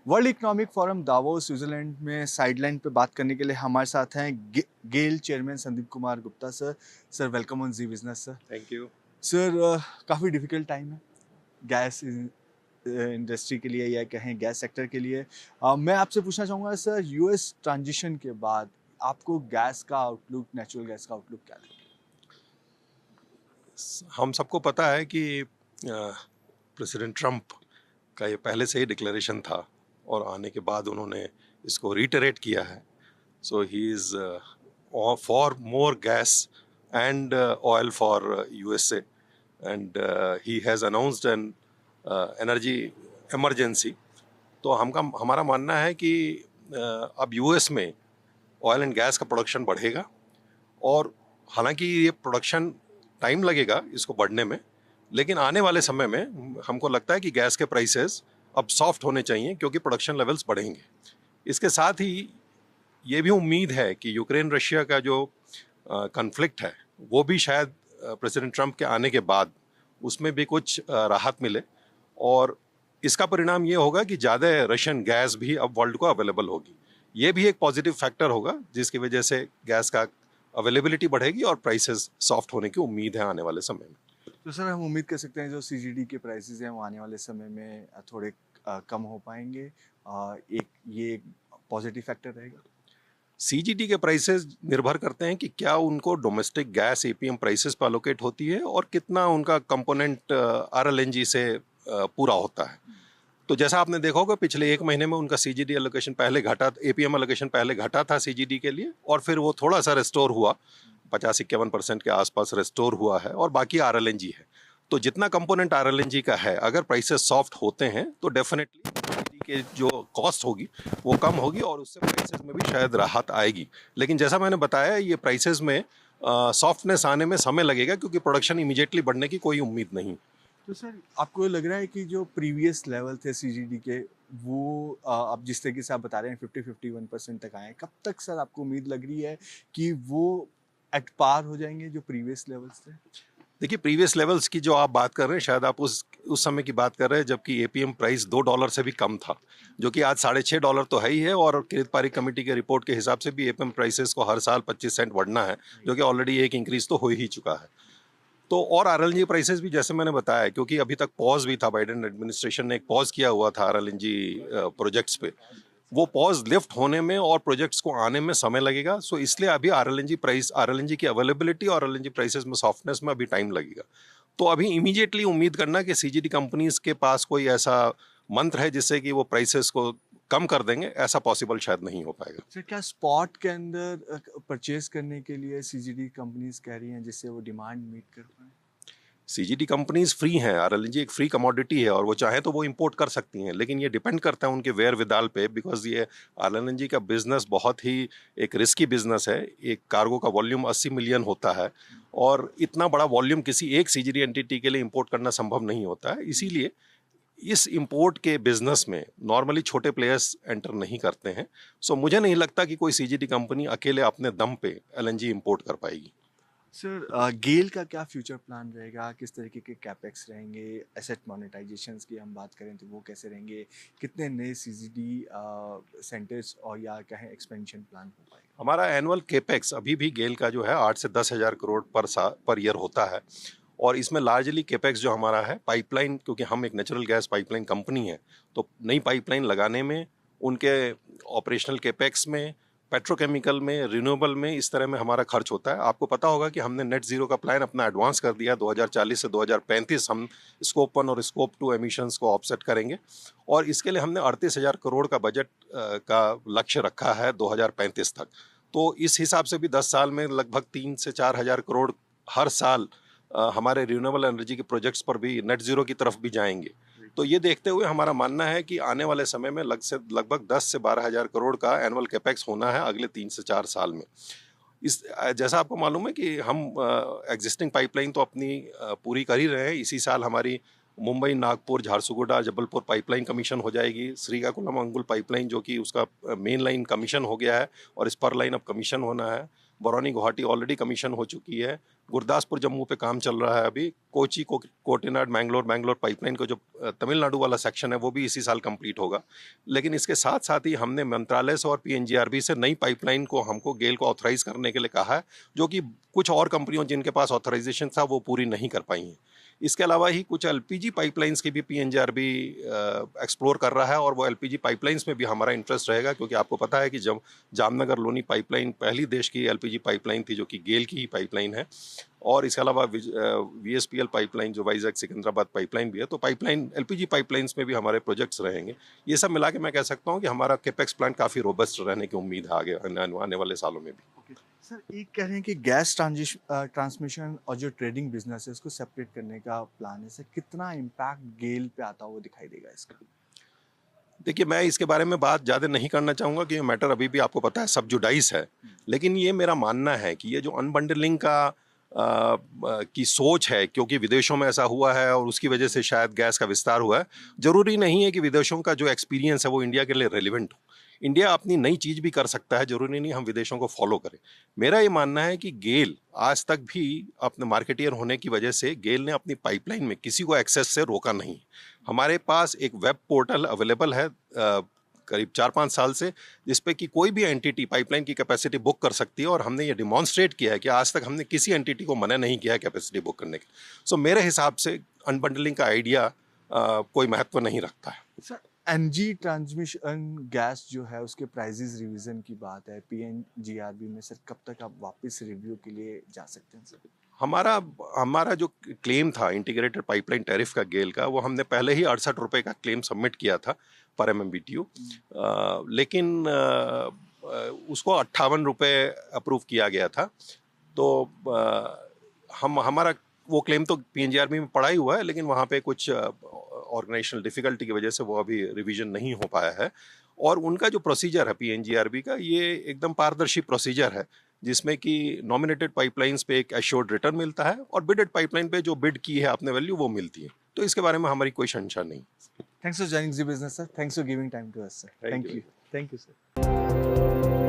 World Economic Forum Davos Switzerland में sideline पे बात करने के लिए हमारे साथ हैं GAIL chairman Sandeep Kumar Gupta sir. Sir welcome on Zee Business sir. Thank you. Sir काफ़ी डिफिकल्ट टाइम है गैस इंडस्ट्री के लिए या कहें गैस सेक्टर के लिए। मैं आपसे पूछना चाहूँगा सर, यूएस ट्रांजिशन के बाद आपको गैस का आउटलुक, नेचुरल गैस का आउटलुक क्या लगता हम सबको पता है कि प्रेसिडेंट ट्रम्प का ये पहले से ही डिक्लेरेशन था और आने के बाद उन्होंने इसको रिटरेट किया है। So he is for more gas and oil for USA and he has announced an energy emergency. तो हमारा मानना है कि अब यूएस में ऑयल एंड गैस का प्रोडक्शन बढ़ेगा और हालांकि ये प्रोडक्शन टाइम लगेगा इसको बढ़ने में, लेकिन आने वाले समय में हमको लगता है कि गैस के प्राइसेस अब सॉफ्ट होने चाहिए क्योंकि प्रोडक्शन लेवल्स बढ़ेंगे। इसके साथ ही ये भी उम्मीद है कि यूक्रेन रशिया का जो कन्फ्लिक्ट है वो भी शायद प्रेसिडेंट ट्रम्प के आने के बाद उसमें भी कुछ राहत मिले और इसका परिणाम ये होगा कि ज़्यादा रशियन गैस भी अब वर्ल्ड को अवेलेबल होगी। ये भी एक पॉजिटिव फैक्टर होगा जिसकी वजह से गैस का अवेलेबिलिटी बढ़ेगी और प्राइसेस सॉफ्ट होने की उम्मीद है आने वाले समय में। है? तो सर हम उम्मीद कर सकते हैं जो सीजीडी के प्राइसेस हैं वो आने वाले समय में थोड़े कम हो पाएंगे। एक ये पॉजिटिव फैक्टर रहेगा। सीजीडी के प्राइसेस निर्भर करते हैं कि क्या उनको डोमेस्टिक गैस एपीएम प्राइसेस पर एलोकेट होती है और कितना उनका कंपोनेंट आरएलएनजी से पूरा होता है। तो जैसा आपने देखा होगा पिछले एक महीने में उनका सीजीडी एलोकेशन पहले घटा, एपीएम एलोकेशन पहले घटा था सीजीडी के लिए और फिर वो थोड़ा सा रेस्टोर हुआ, 50-51% के आसपास रेस्टोर हुआ है और बाकी आरएलएनजी है। तो जितना कंपोनेंट आरएलएनजी का है, अगर प्राइसेस सॉफ्ट होते हैं तो डेफिनेटली सीजीडी के जो कॉस्ट होगी वो कम होगी और उससे प्राइसेस में भी शायद राहत आएगी। लेकिन जैसा मैंने बताया ये प्राइसेस में सॉफ्टनेस आने में समय लगेगा क्योंकि प्रोडक्शन इमीडिएटली बढ़ने की कोई उम्मीद नहीं। तो सर आपको लग रहा है कि जो प्रीवियस लेवल थे सीजीडी के वो अब जिस तरीके से आप बता रहे हैं 50-51% तक आए हैं, कब तक सर आपको उम्मीद लग रही है कि वो एट पार हो जाएंगे जो प्रीवियस लेवल्स थे? देखिए प्रीवियस लेवल्स की जो आप बात कर रहे हैं शायद आप उस समय की बात कर रहे हैं जबकि एपीएम प्राइस $2 से भी कम था, जो कि आज $6.5 तो है ही है और किरित पारिक कमेटी के रिपोर्ट के हिसाब से भी एपीएम प्राइसेस को हर साल 25 सेंट बढ़ना है, जो कि ऑलरेडी एक इंक्रीज तो हो ही चुका है। तो और आरएलएनजी प्राइसेस भी जैसे मैंने बताया क्योंकि अभी तक पॉज भी था, बाइडेन एडमिनिस्ट्रेशन ने एक पॉज किया हुआ था आरएलएनजी प्रोजेक्ट्स पे, वो पॉज लिफ्ट होने में और प्रोजेक्ट्स को आने में समय लगेगा। सो इसलिए अभी आरएलएनजी की अवेलेबिलिटी और आरएलएनजी प्राइसेस में सॉफ्टनेस में अभी टाइम लगेगा। तो अभी इमीडिएटली उम्मीद करना कि सीजीडी कंपनीज के पास कोई ऐसा मंत्र है जिससे कि वो प्राइसेस को कम कर देंगे, ऐसा पॉसिबल शायद नहीं हो पाएगा। सर क्या स्पॉट के अंदर परचेज करने के लिए सीजीडी कंपनीज कह रही हैं जिससे वो डिमांड मीट कर पाए? सीजीडी कंपनीज फ्री हैं, आरएलएनजी एक फ्री कमोडिटी है और वो चाहे तो वो इंपोर्ट कर सकती हैं, लेकिन ये डिपेंड करता है उनके वेयर विदाल पे, बिकॉज ये आरएलएनजी का बिजनेस बहुत ही एक रिस्की बिजनेस है। एक कार्गो का वॉल्यूम 80 मिलियन होता है और इतना बड़ा वॉल्यूम किसी एक सीजीडी एंटिटी के लिए इंपोर्ट करना संभव नहीं होता है। इसीलिए इस इंपोर्ट के बिजनेस में नॉर्मली छोटे प्लेयर्स एंटर नहीं करते हैं। सो मुझे नहीं लगता कि कोई सीजीडी कंपनी अकेले अपने दम पे एलएनजी इंपोर्ट कर पाएगी। सर गेल का क्या फ्यूचर प्लान रहेगा? किस तरीके के कैपेक्स रहेंगे? एसेट मोनेटाइजेशंस की हम बात करें तो वो कैसे रहेंगे? कितने नए सीजीडी सेंटर्स और या कहें एक्सपेंशन प्लान हो पाएगा? हमारा एनुअल केपेक्स अभी भी गेल का जो है 8 से 10 हज़ार करोड़ पर ईयर होता है और इसमें लार्जली केपेक्स जो हमारा है पाइपलाइन, क्योंकि हम एक नेचुरल गैस पाइपलाइन कंपनी है तो नई पाइपलाइन लगाने में, उनके ऑपरेशनल केपेक्स में, पेट्रोकेमिकल में, रिन्यूएबल में, इस तरह में हमारा खर्च होता है। आपको पता होगा कि हमने नेट जीरो का प्लान अपना एडवांस कर दिया, 2040 से 2035 हम स्कोप 1 और स्कोप 2 एमिशंस को ऑफसेट करेंगे और इसके लिए हमने 38,000 करोड़ का बजट का लक्ष्य रखा है 2035 तक। तो इस हिसाब से भी 10 साल में लगभग 3 से 4 हज़ार करोड़ हर साल हमारे रिन्यूएबल एनर्जी के प्रोजेक्ट्स पर भी नेट जीरो की तरफ भी जाएंगे। तो ये देखते हुए हमारा मानना है कि आने वाले समय में लगभग 10 से 12 हज़ार करोड़ का एनुअल कैपेक्स होना है अगले 3 से 4 साल में। इस जैसा आपको मालूम है कि हम एग्जिस्टिंग पाइपलाइन तो अपनी पूरी कर ही रहे हैं। इसी साल हमारी मुंबई, नागपुर, झारसुगुडा, जबलपुर पाइपलाइन कमीशन हो जाएगी। श्रीकाकुलम अंगुल पाइपलाइन जो कि उसका मेन लाइन कमीशन हो गया है और स्पर लाइन अब कमीशन होना है। बरौनी गुवाहाटी ऑलरेडी कमीशन हो चुकी है। गुरदासपुर जम्मू पे काम चल रहा है अभी। कोची कोटेनाड मैंगलोर पाइपलाइन का जो तमिलनाडु वाला सेक्शन है वो भी इसी साल कंप्लीट होगा। लेकिन इसके साथ साथ ही हमने मंत्रालय से और पीएनजीआरबी से नई पाइपलाइन को हमको गेल को ऑथराइज करने के लिए कहा है, जो कि कुछ और कंपनियों जिनके पास ऑथराइजेशन था वो पूरी नहीं कर पाई हैं। इसके अलावा ही कुछ एलपीजी पाइपलाइंस की भी पीएनजीआरबी एक्सप्लोर कर रहा है, और वो एलपीजी पाइपलाइंस में भी हमारा इंटरेस्ट रहेगा, क्योंकि आपको पता है कि जब जामनगर लोनी पाइपलाइन पहली देश की एलपीजी पाइपलाइन थी, जो कि गेल की ही पाइपलाइन है, और इसके अलावा वीएसपीएल पाइपलाइन जो वाइजैक सिकंदराबाद पाइपलाइन भी है, तो पाइपलाइन एलपीजी पाइपलाइंस में भी हमारे प्रोजेक्ट्स रहेंगे। ये सब मिला के मैं कह सकता हूँ कि हमारा कैपेक्स प्लान काफ़ी रोबस्ट रहने की उम्मीद है आगे आने वाले सालों में भी। सर, एक कह रहे हैं कि गैस ट्रांसमिशन और जो ट्रेडिंग बिजनेस है उसको सेपरेट करने का प्लान है। सर, कितना इम्पैक्ट गेल पे आता हुआ दिखाई देगा इसका? देखिए, मैं इसके बारे में बात ज़्यादा नहीं करना चाहूँगा कि ये मैटर अभी भी आपको पता है सब जुडाइस है। लेकिन ये मेरा मानना है कि ये जो अनबंडलिंग की सोच है, क्योंकि विदेशों में ऐसा हुआ है और उसकी वजह से शायद गैस का विस्तार हुआ है। ज़रूरी नहीं है कि विदेशों का जो एक्सपीरियंस है वो इंडिया के लिए रेलिवेंट हो। इंडिया अपनी नई चीज़ भी कर सकता है, ज़रूरी नहीं हम विदेशों को फॉलो करें। मेरा ये मानना है कि गेल आज तक भी अपने मार्केटियर होने की वजह से गेल ने अपनी पाइपलाइन में किसी को एक्सेस से रोका नहीं। हमारे पास एक वेब पोर्टल अवेलेबल है करीब 4-5 साल से, जिस पे कि कोई भी एंटिटी पाइपलाइन की कैपेसिटी बुक कर सकती है, और हमने ये डिमॉन्स्ट्रेट किया है कि आज तक हमने किसी एंटिटी को मना नहीं किया है कैपेसिटी बुक करने के। सो मेरे हिसाब से अनबंडलिंग का आइडिया कोई महत्व नहीं रखता है। सर, एनजी ट्रांसमिशन गैस जो है उसके प्राइजेस रिवीजन की बात है पीएनजीआरबी में, सर कब तक आप वापस रिव्यू के लिए जा सकते हैं सर? हमारा जो क्लेम था इंटीग्रेटेड पाइपलाइन टैरिफ का गेल का, वो हमने पहले ही 68 रुपये का क्लेम सबमिट किया था पर MMBTU, लेकिन उसको 58 रुपये अप्रूव किया गया था। तो हमारा वो क्लेम तो पीएनजीआरबी में पड़ा ही हुआ है, लेकिन वहाँ पे कुछ ऑर्गेनाइजेशनल डिफ़िकल्टी की वजह से वो अभी रिवीजन नहीं हो पाया है। और उनका जो प्रोसीजर है पीएनजीआरबी का, ये एकदम पारदर्शी प्रोसीजर है, जिसमें कि नॉमिनेटेड पाइपलाइंस पे एक एश्योर्ड रिटर्न मिलता है, और बिडेड पाइपलाइन पे जो बिड की है आपने वैल्यू वो मिलती है। तो इसके बारे में हमारी कोई शंका नहीं। Thanks for joining the business sir, thanks for giving time to us sir, Thank thank you. You sir.